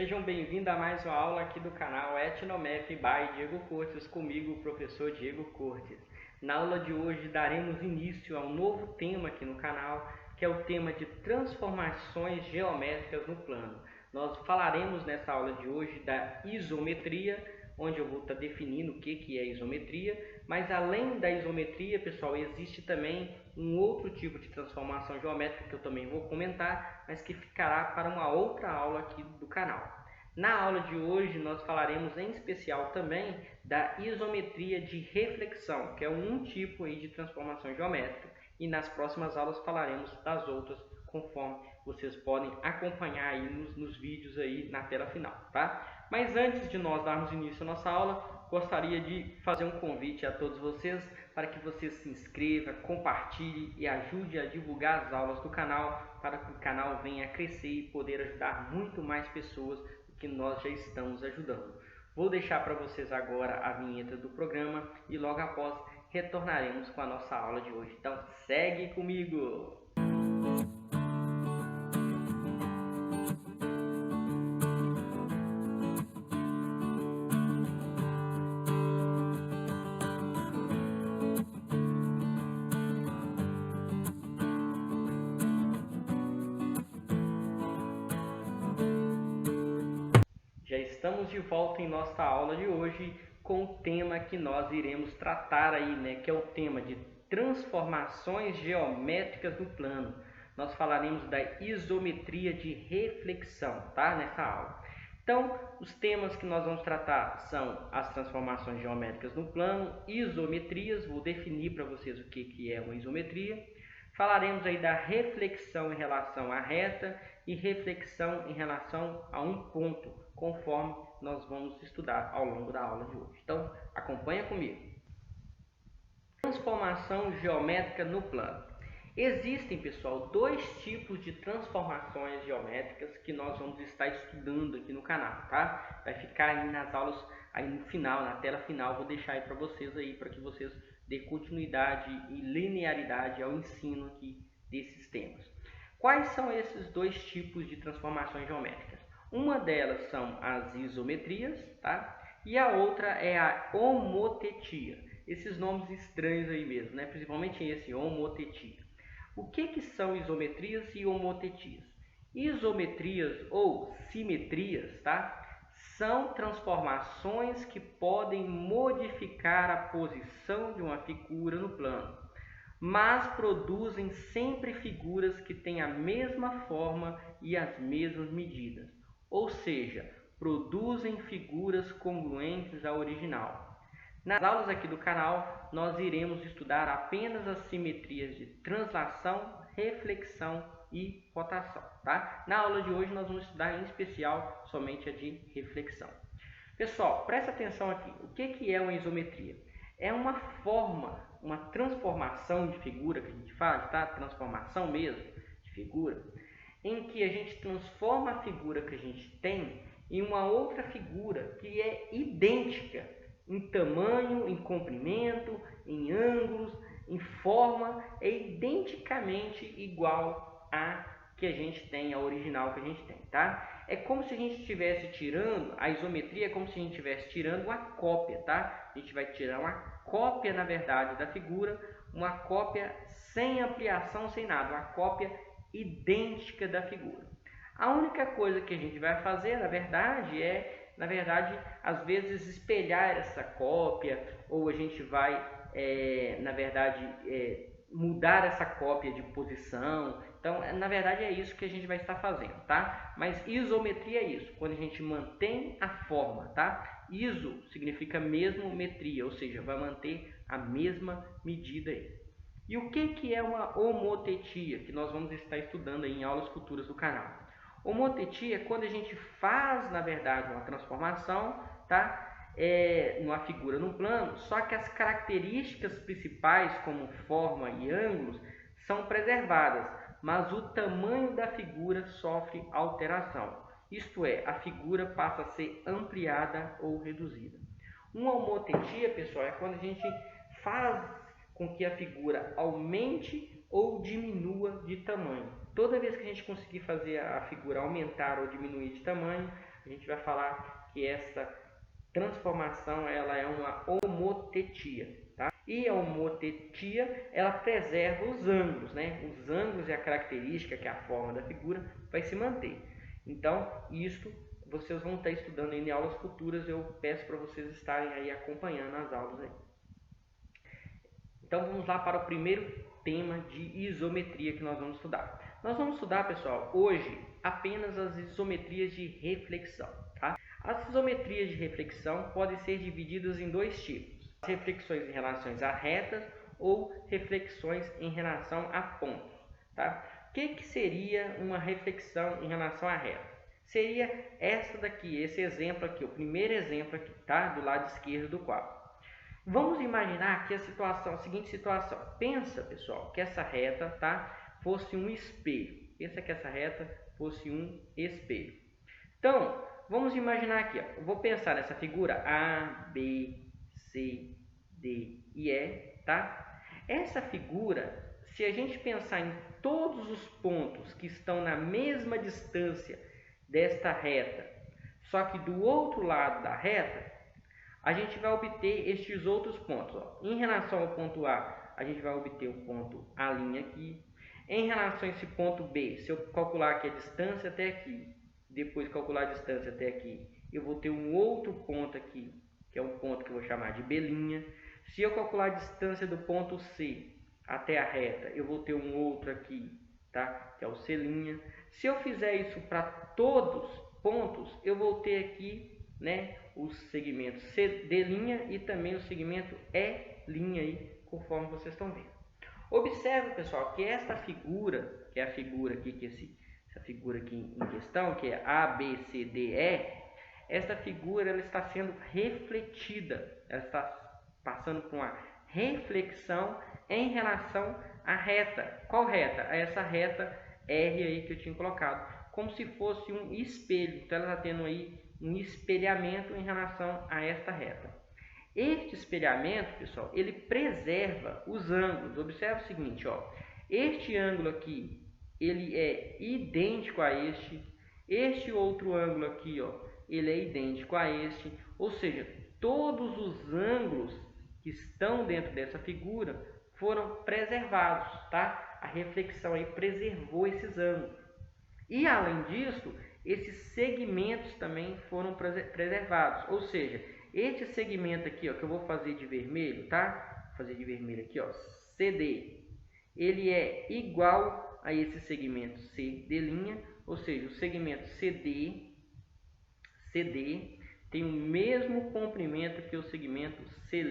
Sejam bem-vindos a mais uma aula aqui do canal Etnomap by Diego Cortes, comigo o professor Diego Cortes. Na aula de hoje daremos início a um novo tema aqui no canal, que é o tema de transformações geométricas no plano. Nós falaremos nessa aula de hoje da isometria, onde eu vou estar definindo o que é isometria, mas além da isometria, pessoal, existe também um outro tipo de transformação geométrica que eu também vou comentar, mas que ficará para uma outra aula aqui do canal. Na aula de hoje nós falaremos em especial também da isometria de reflexão, que é um tipo aí de transformação geométrica, e nas próximas aulas falaremos das outras, conforme vocês podem acompanhar aí nos vídeos aí na tela final, tá? Mas antes de nós darmos início à nossa aula, gostaria de fazer um convite a todos vocês para que você se inscreva, compartilhe e ajude a divulgar as aulas do canal para que o canal venha a crescer e poder ajudar muito mais pessoas do que nós já estamos ajudando. Vou deixar para vocês agora a vinheta do programa e logo após retornaremos com a nossa aula de hoje. Então segue comigo! Já estamos de volta em nossa aula de hoje com o tema que nós iremos tratar aí, né, que é o tema de transformações geométricas no plano. Nós falaremos da isometria de reflexão, tá, nessa aula. Então, os temas que nós vamos tratar são as transformações geométricas no plano, isometrias, vou definir para vocês o que é uma isometria. Falaremos aí da reflexão em relação à reta e reflexão em relação a um ponto, conforme nós vamos estudar ao longo da aula de hoje. Então, acompanha comigo. Transformação geométrica no plano. Existem, pessoal, dois tipos de transformações geométricas que nós vamos estar estudando aqui no canal, tá? Vai ficar aí nas aulas, aí no final, na tela final, vou deixar aí para vocês aí, para que vocês dê continuidade e linearidade ao ensino aqui desses temas. Quais são esses dois tipos de transformações geométricas? Uma delas são as isometrias, tá? E a outra é a homotetia. Esses nomes estranhos aí mesmo, né? Principalmente esse, homotetia. O que são isometrias e homotetias? Isometrias ou simetrias, tá? São transformações que podem modificar a posição de uma figura no plano, mas produzem sempre figuras que têm a mesma forma e as mesmas medidas, ou seja, produzem figuras congruentes à original. Nas aulas aqui do canal, nós iremos estudar apenas as simetrias de translação, reflexão e rotação, tá? Na aula de hoje nós vamos estudar em especial somente a de reflexão. Pessoal, presta atenção aqui. O que é uma isometria? É uma forma, uma transformação de figura que a gente faz, tá? Transformação mesmo de figura, em que a gente transforma a figura que a gente tem em uma outra figura que é idêntica em tamanho, em comprimento, em ângulos, em forma, é identicamente igual a que a gente tem, a original que a gente tem, tá? É como se a gente estivesse tirando, a isometria é como se a gente estivesse tirando uma cópia, tá? A gente vai tirar uma cópia, na verdade, da figura, uma cópia sem ampliação, sem nada, uma cópia idêntica da figura. A única coisa que a gente vai fazer, na verdade, às vezes espelhar essa cópia, ou a gente vai, mudar essa cópia de posição. Então, na verdade, é isso que a gente vai estar fazendo, tá? Mas isometria é isso, quando a gente mantém a forma, tá? Iso significa mesmo metria, ou seja, vai manter a mesma medida aí. E o que é uma homotetia, que nós vamos estar estudando aí em aulas futuras do canal? Homotetia é quando a gente faz, na verdade, uma transformação, tá? Numa figura no plano, só que as características principais, como forma e ângulos, são preservadas, mas o tamanho da figura sofre alteração. Isto é, a figura passa a ser ampliada ou reduzida. Uma homotetia, pessoal, é quando a gente faz com que a figura aumente ou diminua de tamanho. Toda vez que a gente conseguir fazer a figura aumentar ou diminuir de tamanho, a gente vai falar que essa transformação ela é uma homotetia, tá? E a homotetia ela preserva os ângulos, né? Os ângulos e a característica, que é a forma da figura, vai se manter. Então, isso vocês vão estar estudando em aulas futuras. Eu peço para vocês estarem aí acompanhando as aulas aí. Então, vamos lá para o primeiro tema de isometria que nós vamos estudar. Nós vamos estudar, pessoal, hoje apenas as isometrias de reflexão, tá? As isometrias de reflexão podem ser divididas em dois tipos: reflexões em relação a retas ou reflexões em relação a pontos, tá? O que seria uma reflexão em relação a reta? Seria essa daqui, esse exemplo aqui, o primeiro exemplo aqui, tá? Do lado esquerdo do quadro. Vamos imaginar que a seguinte situação. Pensa, pessoal, que essa reta, tá, fosse um espelho. Pensa que essa reta fosse um espelho. Então, vamos imaginar aqui, ó. Eu vou pensar nessa figura A, B, C, D e E, tá? Essa figura, se a gente pensar em todos os pontos que estão na mesma distância desta reta, só que do outro lado da reta, a gente vai obter estes outros pontos. Ó. Em relação ao ponto A, a gente vai obter o ponto A' aqui. Em relação a esse ponto B, se eu calcular aqui a distância até aqui, depois calcular a distância até aqui, eu vou ter um outro ponto aqui, que é um ponto que eu vou chamar de B'. Se eu calcular a distância do ponto C até a reta, eu vou ter um outro aqui, tá? Que é o C'. Se eu fizer isso para todos os pontos, eu vou ter aqui, né, os segmentos CD' e também o segmento E' aí, conforme vocês estão vendo. Observe, pessoal, que esta figura, que é a figura aqui, essa figura aqui em questão, que é A, B, C, D, E, esta figura ela está sendo refletida, ela está passando por uma reflexão em relação à reta. Qual reta? Essa reta R aí que eu tinha colocado, como se fosse um espelho. Então ela está tendo aí um espelhamento em relação a esta reta. Este espelhamento, pessoal, ele preserva os ângulos. Observe o seguinte, ó. Este ângulo aqui, ele é idêntico a este outro ângulo aqui, ó, ele é idêntico a este, ou seja, todos os ângulos que estão dentro dessa figura foram preservados, tá? A reflexão aí preservou esses ângulos. E além disso, esses segmentos também foram preservados, ou seja, este segmento aqui, ó, que eu vou fazer de vermelho, tá? Vou fazer de vermelho aqui, ó, CD. Ele é igual a esse segmento CD', ou seja, o segmento CD tem o mesmo comprimento que o segmento C',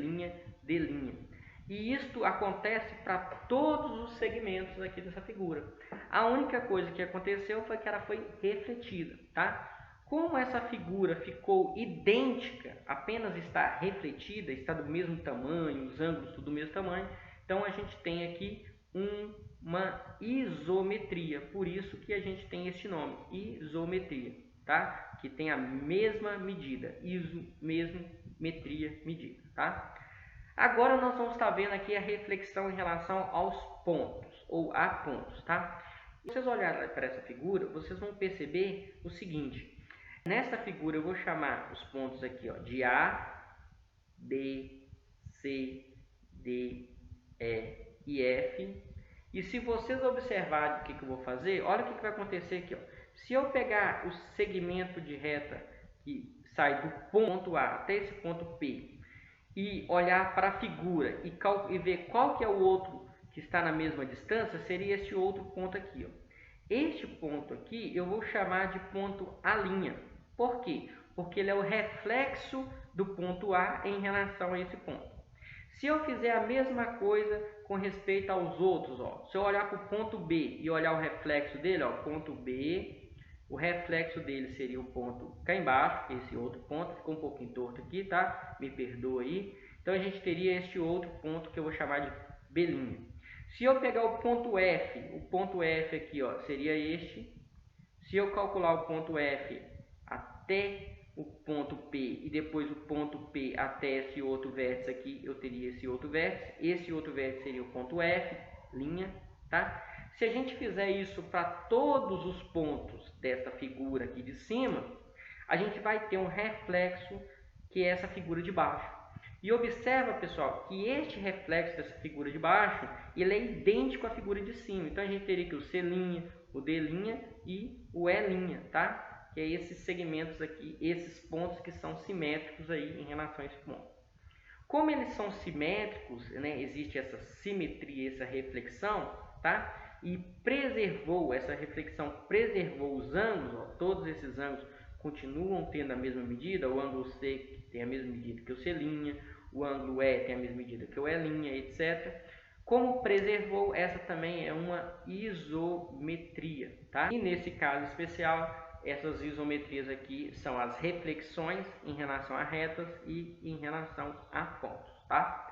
D'. E isto acontece para todos os segmentos aqui dessa figura. A única coisa que aconteceu foi que ela foi refletida, tá? Como essa figura ficou idêntica, apenas está refletida, está do mesmo tamanho, os ângulos tudo do mesmo tamanho, então a gente tem aqui uma isometria. Por isso que a gente tem este nome, isometria, tá? Que tem a mesma medida, mesmo metria, medida, tá? Agora nós vamos estar vendo aqui a reflexão em relação aos pontos, ou a pontos, tá? Se vocês olharem para essa figura, vocês vão perceber o seguinte. Nessa figura eu vou chamar os pontos aqui, ó, de A, B, C, D, E e F. E se vocês observarem o que eu vou fazer, olha o que vai acontecer aqui, ó. Se eu pegar o segmento de reta que sai do ponto A até esse ponto P e olhar para a figura e ver qual que é o outro que está na mesma distância, seria este outro ponto aqui, ó. Este ponto aqui eu vou chamar de ponto A'. Por quê? Porque ele é o reflexo do ponto A em relação a esse ponto. Se eu fizer a mesma coisa com respeito aos outros, ó, se eu olhar para o ponto B e olhar o reflexo dele, ó, ponto B, o reflexo dele seria o ponto cá embaixo, esse outro ponto, ficou um pouquinho torto aqui, tá? Me perdoa aí. Então a gente teria este outro ponto que eu vou chamar de B'. Se eu pegar o ponto F aqui, ó, seria este. Se eu calcular o ponto F até o ponto P e depois o ponto P até esse outro vértice aqui, eu teria esse outro vértice. Esse outro vértice seria o ponto F', tá? Se a gente fizer isso para todos os pontos dessa figura aqui de cima, a gente vai ter um reflexo, que é essa figura de baixo. E observa, pessoal, que este reflexo dessa figura de baixo, ele é idêntico à figura de cima. Então, a gente teria aqui o C', o D' e o E', tá? Que é esses segmentos aqui, esses pontos que são simétricos aí em relação a esse ponto. Como eles são simétricos, né, existe essa simetria, essa reflexão, tá? E essa reflexão preservou os ângulos, ó, todos esses ângulos continuam tendo a mesma medida, o ângulo C tem a mesma medida que o C', o ângulo E tem a mesma medida que o E', etc. Como preservou, essa também é uma isometria, tá? E nesse caso especial, essas isometrias aqui são as reflexões em relação a retas e em relação a pontos, tá?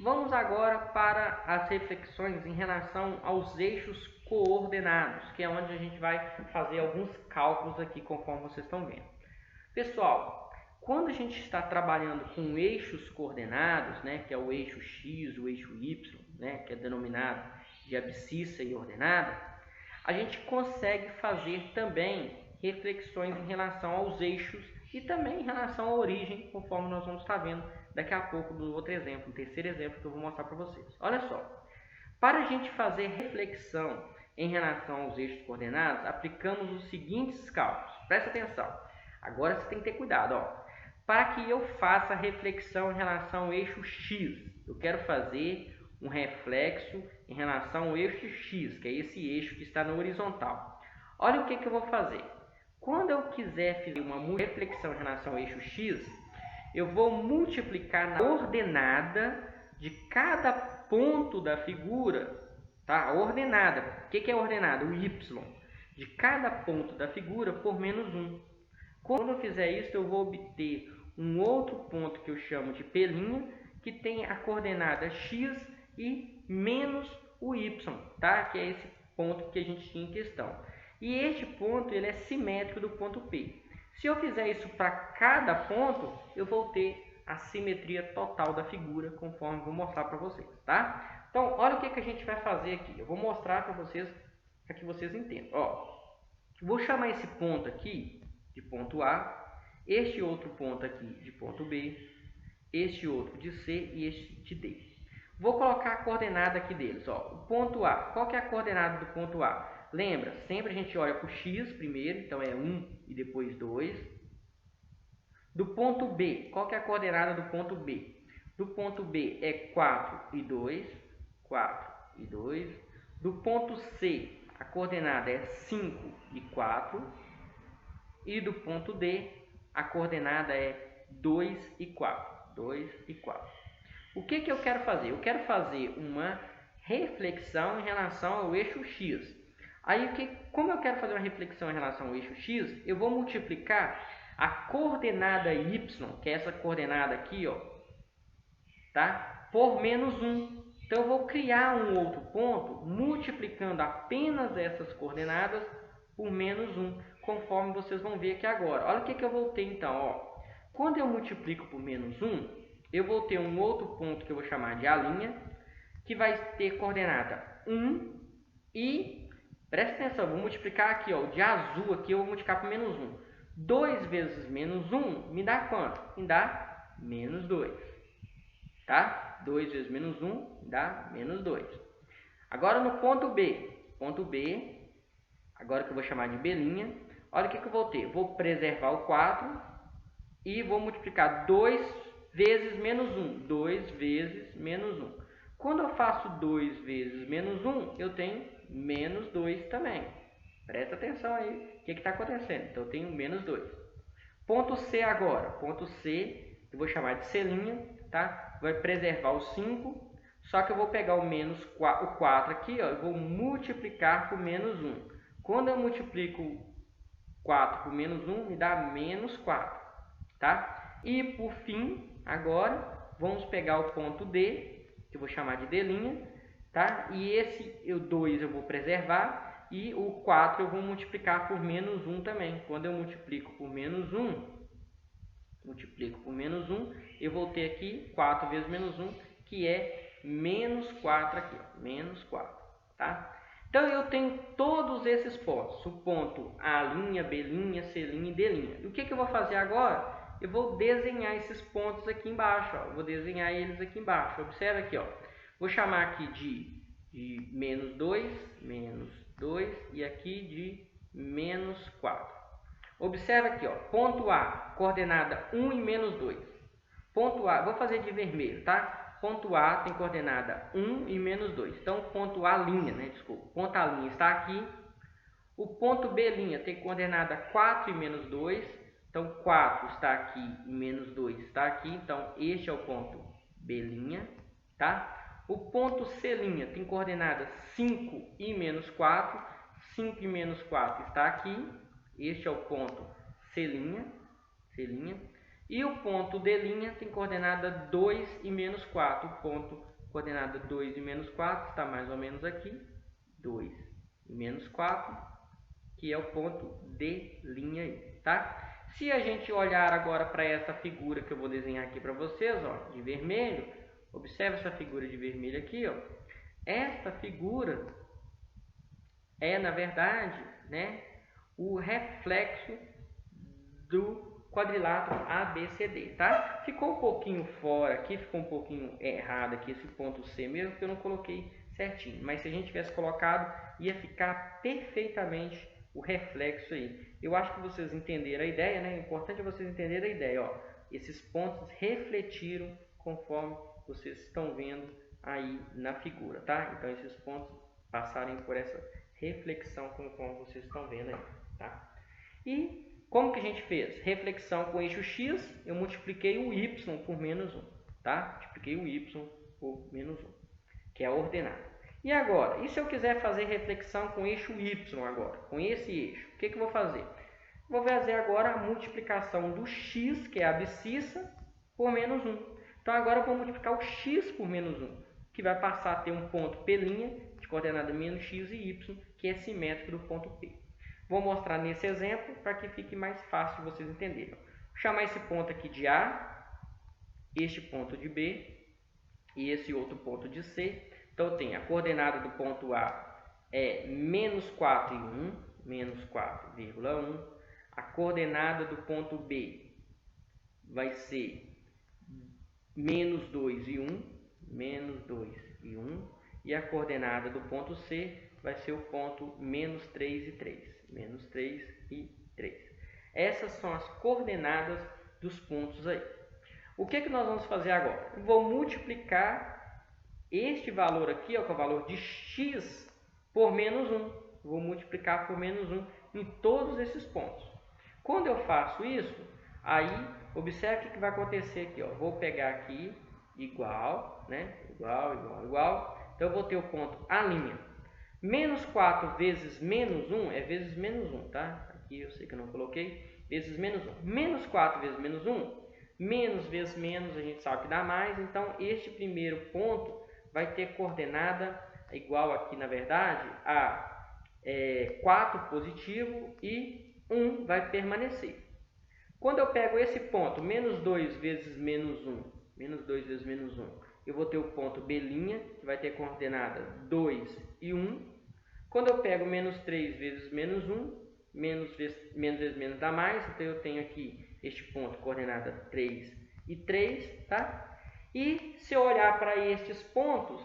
Vamos agora para as reflexões em relação aos eixos coordenados, que é onde a gente vai fazer alguns cálculos aqui, conforme vocês estão vendo. Pessoal, quando a gente está trabalhando com eixos coordenados, né, que é o eixo X, o eixo Y, né, que é denominado de abscissa e ordenada, a gente consegue fazer também reflexões em relação aos eixos e também em relação à origem, conforme nós vamos estar vendo daqui a pouco no outro exemplo, no terceiro exemplo que eu vou mostrar para vocês. Olha só, para a gente fazer reflexão em relação aos eixos coordenados, aplicamos os seguintes cálculos. Presta atenção, agora você tem que ter cuidado. Ó. Para que eu faça reflexão em relação ao eixo X, eu quero fazer um reflexo em relação ao eixo X, que é esse eixo que está na horizontal. Olha o que eu vou fazer. Quando eu quiser fazer uma reflexão em relação ao eixo X, eu vou multiplicar na ordenada de cada ponto da figura, tá? A ordenada. O que é a ordenada? O Y. De cada ponto da figura por menos 1. Quando eu fizer isso, eu vou obter um outro ponto que eu chamo de P', que tem a coordenada X e menos o Y, tá? Que é esse ponto que a gente tinha em questão. E este ponto ele é simétrico do ponto P. Se eu fizer isso para cada ponto, eu vou ter a simetria total da figura, conforme eu vou mostrar para vocês, tá? Então, olha o que a gente vai fazer aqui. Eu vou mostrar para vocês, para que vocês entendam. Ó, vou chamar esse ponto aqui de ponto A, este outro ponto aqui de ponto B, este outro de C e este de D. Vou colocar a coordenada aqui deles. Ó, o ponto A, qual que é a coordenada do ponto A? Lembra, sempre a gente olha para o X primeiro, então é 1 e depois 2. Do ponto B, qual que é a coordenada do ponto B? Do ponto B é 4 e 2, 4 e 2. Do ponto C, a coordenada é 5 e 4. E do ponto D, a coordenada é 2 e 4, 2 e 4. O que eu quero fazer? Eu quero fazer uma reflexão em relação ao eixo X. Aí, como eu quero fazer uma reflexão em relação ao eixo X, eu vou multiplicar a coordenada Y, que é essa coordenada aqui, ó, tá? Por menos 1. Então, eu vou criar um outro ponto multiplicando apenas essas coordenadas por menos 1, conforme vocês vão ver aqui agora. Olha o que eu vou ter, então. Ó. Quando eu multiplico por menos 1, eu vou ter um outro ponto que eu vou chamar de A', que vai ter coordenada 1 e... Presta atenção, vou multiplicar aqui, ó, de azul aqui, eu vou multiplicar por menos 1. 2 vezes menos 1 me dá quanto? Me dá menos 2. Tá? 2 vezes menos 1 me dá menos 2. Agora no ponto B. Ponto B, agora que eu vou chamar de B', olha o que eu vou ter. Vou preservar o 4 e vou multiplicar 2 vezes menos 1. 2 vezes menos 1. Quando eu faço 2 vezes menos 1, eu tenho menos 2 também. Presta atenção aí, o que está acontecendo? Então, eu tenho menos 2. Ponto C agora. Ponto C, eu vou chamar de C', tá? Vai preservar o 5, só que eu vou pegar o 4 aqui, ó, e vou multiplicar por menos 1. Quando eu multiplico 4 por menos 1, me dá menos 4, tá? E, por fim, agora, vamos pegar o ponto D, que eu vou chamar de D', tá? E esse 2 eu vou preservar e o 4 eu vou multiplicar por menos 1 também. Quando eu multiplico por menos 1, eu vou ter aqui 4 vezes menos 1, que é menos 4 aqui, ó, menos 4, tá? Então eu eu tenho todos esses pontos, o ponto A', B', C' e D'. E o que eu vou fazer agora? Eu vou desenhar esses pontos aqui embaixo, ó. Eu vou desenhar eles aqui embaixo. Observa aqui, ó. Vou chamar aqui de menos 2 e aqui de menos 4. Observa aqui, ó. Ponto A, coordenada 1 e menos 2. Ponto A, vou fazer de vermelho, tá? Ponto A tem coordenada 1 e menos 2. Então, ponto A', né? Desculpa. Ponto A' está aqui. O ponto B' tem coordenada 4 e menos 2. Então, 4 está aqui e menos 2 está aqui. Então, este é o ponto B', tá? O ponto C' tem coordenada 5 e menos 4. 5 e menos 4 está aqui. Este é o ponto C'. E o ponto D' tem coordenada 2 e menos 4. O ponto coordenada 2 e menos 4 está mais ou menos aqui. 2 e menos 4, que é o ponto D' aí, tá? Se a gente olhar agora para essa figura que eu vou desenhar aqui para vocês, ó, de vermelho, observe essa figura de vermelho aqui, ó. Esta figura é, na verdade, né, o reflexo do quadrilátero ABCD, tá? Ficou um pouquinho fora aqui, ficou um pouquinho errado aqui esse ponto C mesmo, porque eu não coloquei certinho. Mas se a gente tivesse colocado, ia ficar perfeitamente o reflexo aí. Eu acho que vocês entenderam a ideia, né? O importante é vocês entenderem a ideia, ó. Esses pontos refletiram conforme vocês estão vendo aí na figura, tá? Então, esses pontos passarem por essa reflexão conforme vocês estão vendo aí, tá? E como que a gente fez? Reflexão com eixo X, eu multipliquei o Y por menos 1, tá? Multipliquei o Y por menos 1, que é a ordenada. E agora, e se eu quiser fazer reflexão com eixo Y agora, com esse eixo, o que eu vou fazer? Vou fazer agora a multiplicação do x, que é a abscissa, por menos 1. Então agora eu vou multiplicar o x por menos 1, que vai passar a ter um ponto P' de coordenada menos x e y, que é simétrico do ponto P. Vou mostrar nesse exemplo para que fique mais fácil de vocês entenderem. Vou chamar esse ponto aqui de A, este ponto de B e esse outro ponto de C. Então, eu tenho a coordenada do ponto A é menos 4 e 1, menos 4,1. A coordenada do ponto B vai ser menos 2 e 1, menos 2 e 1. E a coordenada do ponto C vai ser o ponto menos 3 e 3, menos 3 e 3. Essas são as coordenadas dos pontos aí. O que nós vamos fazer agora? Eu vou multiplicar este valor aqui, ó, que é o valor de x, por menos 1. Vou multiplicar por menos 1 em todos esses pontos. Quando eu faço isso, aí, observe o que vai acontecer aqui. Ó. Vou pegar aqui, igual, né? Igual. Então, eu vou ter o ponto A'. Menos 4 vezes menos 1 é vezes menos 1, tá? Aqui eu sei que eu não coloquei. Vezes menos 1. Menos 4 vezes menos 1, menos vezes menos, a gente sabe que dá mais. Então, este primeiro ponto vai ter coordenada igual aqui, na verdade, a 4 positivo e 1 vai permanecer. Quando eu pego esse ponto, menos 2 vezes menos 1, menos 2 vezes menos 1, eu vou ter o ponto B', que vai ter coordenada 2 e 1. Quando eu pego menos 3 vezes menos 1, menos vezes menos dá mais, então eu tenho aqui este ponto coordenada 3 e 3, tá? E se eu olhar para estes pontos,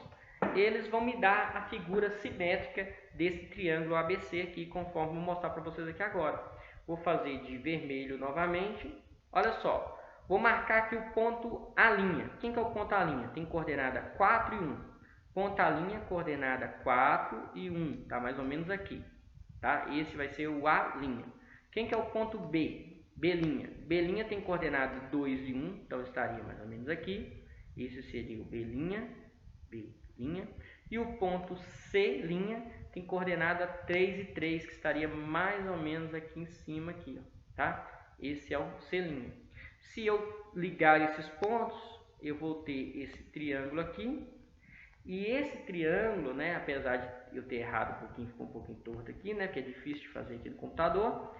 eles vão me dar a figura simétrica desse triângulo ABC aqui, conforme eu vou mostrar para vocês aqui agora. Vou fazer de vermelho novamente. Olha só, vou marcar aqui o ponto A'. Quem que é o ponto A'? Tem coordenada 4 e 1. Ponto A', coordenada 4 e 1, tá mais ou menos aqui. Tá? Esse vai ser o A'. Quem que é o ponto B? B' tem coordenada 2 e 1, então estaria mais ou menos aqui. Esse seria o B'. E o ponto C' tem coordenada 3 e 3, que estaria mais ou menos aqui em cima, aqui, ó, tá? Esse é o C'. Se eu ligar esses pontos, eu vou ter esse triângulo aqui. E esse triângulo, né, apesar de eu ter errado um pouquinho, ficou um pouquinho torto aqui, né, porque é difícil de fazer aqui no computador.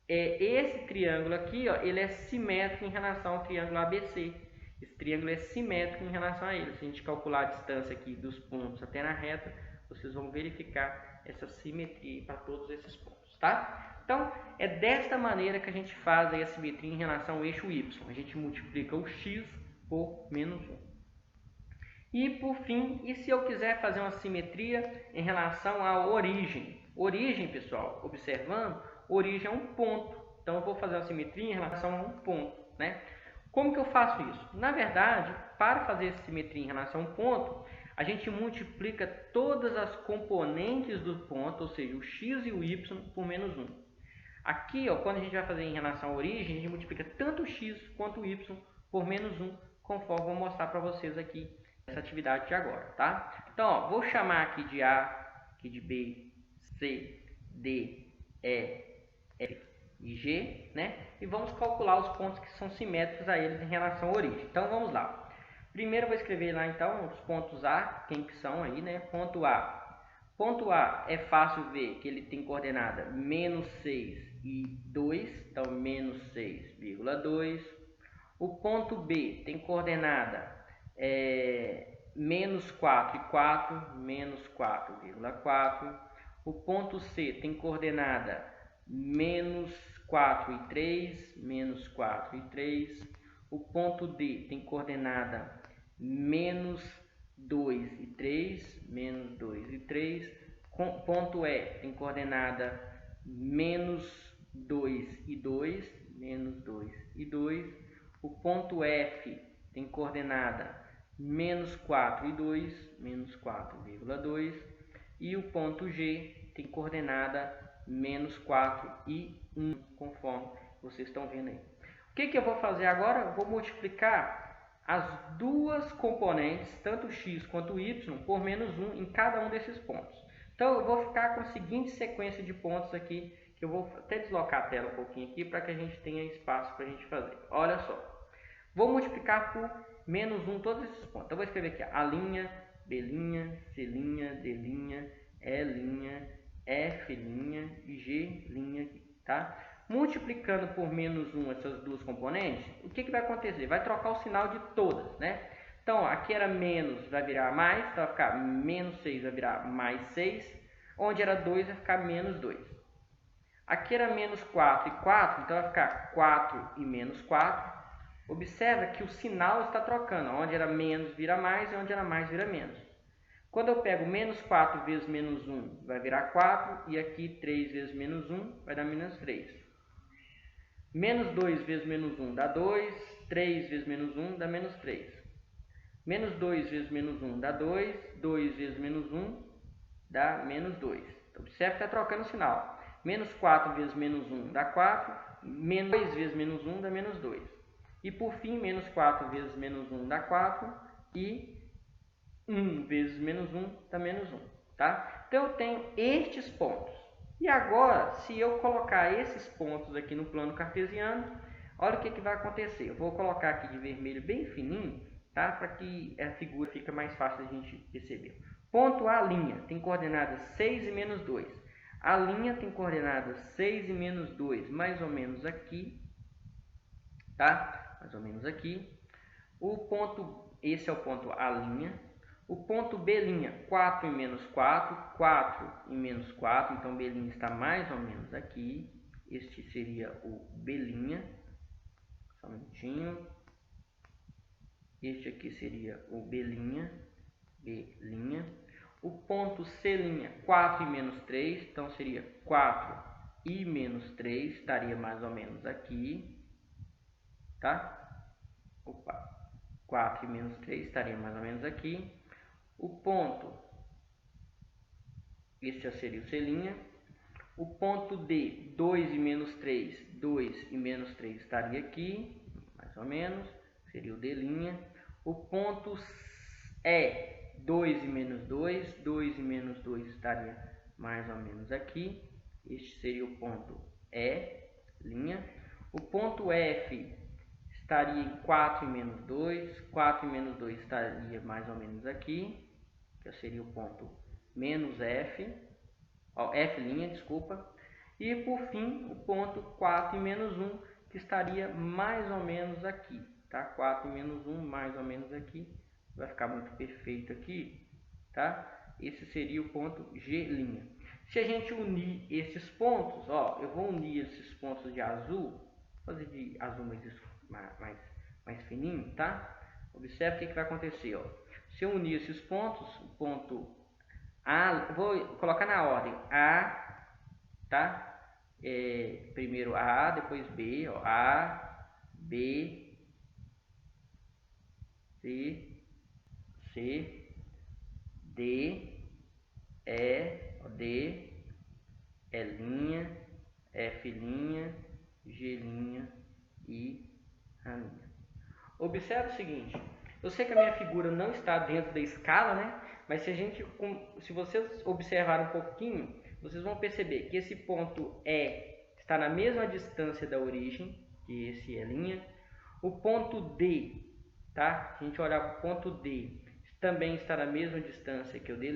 Esse triângulo aqui, ó, ele é simétrico em relação ao triângulo ABC. Esse triângulo é simétrico em relação a ele. Se a gente calcular a distância aqui dos pontos até na reta, vocês vão verificar essa simetria para todos esses pontos, tá? Então, é desta maneira que a gente faz aí a simetria em relação ao eixo y. A gente multiplica o x por menos 1. E, por fim, e se eu quiser fazer uma simetria em relação à origem? Origem, pessoal, observando, origem é um ponto. Então, eu vou fazer uma simetria em relação a um ponto, né? Como que eu faço isso? Na verdade, para fazer essa simetria em relação a um ponto, a gente multiplica todas as componentes do ponto, ou seja, o x e o y por menos 1. Aqui, ó, quando a gente vai fazer em relação à origem, a gente multiplica tanto o x quanto o y por menos 1, conforme eu vou mostrar para vocês aqui essa atividade de agora, tá? Então, ó, vou chamar aqui de A, aqui de B, C, D, E, F e G, né? E vamos calcular os pontos que são simétricos a eles em relação à origem. Então, vamos lá. Primeiro eu vou escrever lá, então, os pontos A, quem que são aí, né? Ponto A. Ponto A é fácil ver que ele tem coordenada menos 6 e 2, então menos 6,2. O ponto B tem coordenada menos 4 e 4, menos 4,4. O ponto C tem coordenada menos 4 e 3, menos 4 e 3. O ponto D tem coordenada menos 2 e 3, menos 2 e 3. Ponto E tem coordenada menos 2 e 2, menos 2 e 2. O ponto F tem coordenada menos 4 e 2, menos 4,2. E o ponto G tem coordenada menos 4 e 1, conforme vocês estão vendo aí. O que eu vou fazer agora? Eu vou multiplicar as duas componentes, tanto x quanto y, por menos 1 em cada um desses pontos. Então, eu vou ficar com a seguinte sequência de pontos aqui, que eu vou até deslocar a tela um pouquinho aqui, para que a gente tenha espaço para a gente fazer. Olha só. Vou multiplicar por menos 1 todos esses pontos. Então, eu vou escrever aqui A', B', C', D', E', F' e G' aqui, tá? Multiplicando por menos 1 essas duas componentes, o que vai acontecer? Vai trocar o sinal de todas, né? Então, aqui era menos, vai virar mais, então vai ficar menos 6, vai virar mais 6. Onde era 2, vai ficar menos 2. Aqui era menos 4 e 4, então vai ficar 4 e menos 4. Observa que o sinal está trocando, onde era menos vira mais e onde era mais vira menos. Quando eu pego menos 4 vezes menos 1, vai virar 4, e aqui 3 vezes menos 1 vai dar menos 3. Menos 2 vezes menos 1 dá 2, 3 vezes menos 1 dá menos 3. Menos 2 vezes menos 1 dá 2, 2 vezes menos 1 dá menos 2. Então, observe que está trocando o sinal. Menos 4 vezes menos 1 dá 4, menos 2 vezes menos 1 dá menos 2. E por fim, menos 4 vezes menos 1 dá 4, e 1 vezes menos 1 dá menos 1. Tá? Então, eu tenho estes pontos. E agora, se eu colocar esses pontos aqui no plano cartesiano, olha o que vai acontecer. Eu vou colocar aqui de vermelho bem fininho, tá? Para que a figura fique mais fácil de a gente perceber. Ponto A', tem coordenadas 6 e menos 2. A linha tem coordenadas 6 e menos 2, mais ou menos aqui, tá? Mais ou menos aqui. O ponto, esse é o ponto A'. O ponto B', 4 e menos 4, 4 e menos 4, então B' está mais ou menos aqui. Este seria o B', só um minutinho. Este aqui seria o B'. O ponto C', 4 e menos 3, então seria 4 e menos 3, estaria mais ou menos aqui, tá? Opa, 4 e menos 3 estaria mais ou menos aqui. O ponto, esse já seria o C'. O ponto D, 2 e menos 3, 2 e menos 3 estaria aqui, mais ou menos, seria o D'. O ponto E, 2 e menos 2, 2 e menos 2 estaria mais ou menos aqui. Este seria o ponto E'. O ponto F estaria em 4 e menos 2, 4 e menos 2 estaria mais ou menos aqui, que seria o ponto menos F, F', desculpa. E por fim, o ponto 4 e menos 1, que estaria mais ou menos aqui, tá? 4 e menos 1, mais ou menos aqui. Vai ficar muito perfeito aqui, tá? Esse seria o ponto G'. Se a gente unir esses pontos, ó, eu vou unir esses pontos de azul, vou fazer de azul mais fininho, tá? Observe o que vai acontecer, ó. Se eu unir esses pontos, o ponto A, vou colocar na ordem A, tá? Primeiro A, depois B, ó, A, B, C, D, E, D, E', F', G' e A'. Observe o seguinte, eu sei que a minha figura não está dentro da escala, né? Mas se vocês observarem um pouquinho, vocês vão perceber que esse ponto E está na mesma distância da origem, que esse E'. O ponto D, tá? Se a gente olhar para o ponto D, também está na mesma distância que o D'.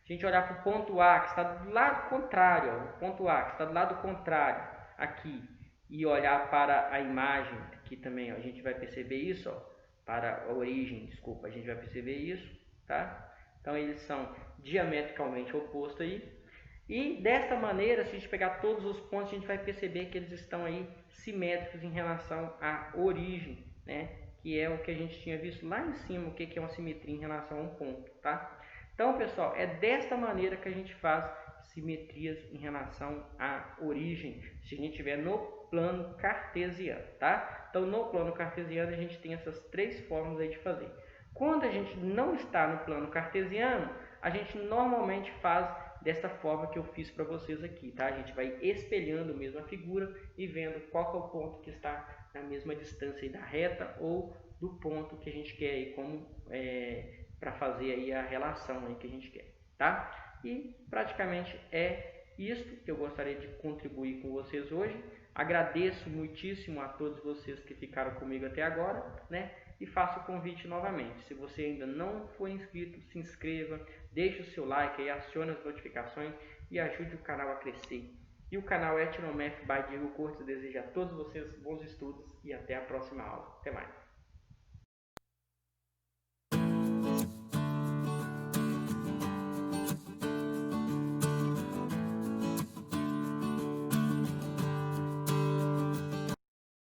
Se a gente olhar para o ponto A, que está do lado contrário, ó, o ponto A, que está do lado contrário, aqui, e olhar para a imagem, aqui também, ó, a gente vai perceber isso, ó, para a origem, desculpa, a gente vai perceber isso, tá? Então, eles são diametricamente opostos aí. E, desta maneira, se a gente pegar todos os pontos, a gente vai perceber que eles estão aí simétricos em relação à origem, né? Que é o que a gente tinha visto lá em cima, o que é uma simetria em relação a um ponto, tá? Então, pessoal, é desta maneira que a gente faz simetrias em relação à origem, se a gente estiver no plano cartesiano, tá? Então, no plano cartesiano, a gente tem essas três formas aí de fazer. Quando a gente não está no plano cartesiano, a gente normalmente faz dessa forma que eu fiz para vocês aqui, tá? A gente vai espelhando mesmo a figura e vendo qual que é o ponto que está na mesma distância aí da reta ou do ponto que a gente quer aí como para fazer aí a relação aí que a gente quer, tá? E praticamente é isto que eu gostaria de contribuir com vocês hoje. Agradeço muitíssimo a todos vocês que ficaram comigo até agora, né? E faço o convite novamente. Se você ainda não for inscrito, se inscreva, deixe o seu like aí, acione as notificações e ajude o canal a crescer. E o canal Ethnomath by Diego Cortes deseja a todos vocês bons estudos e até a próxima aula. Até mais!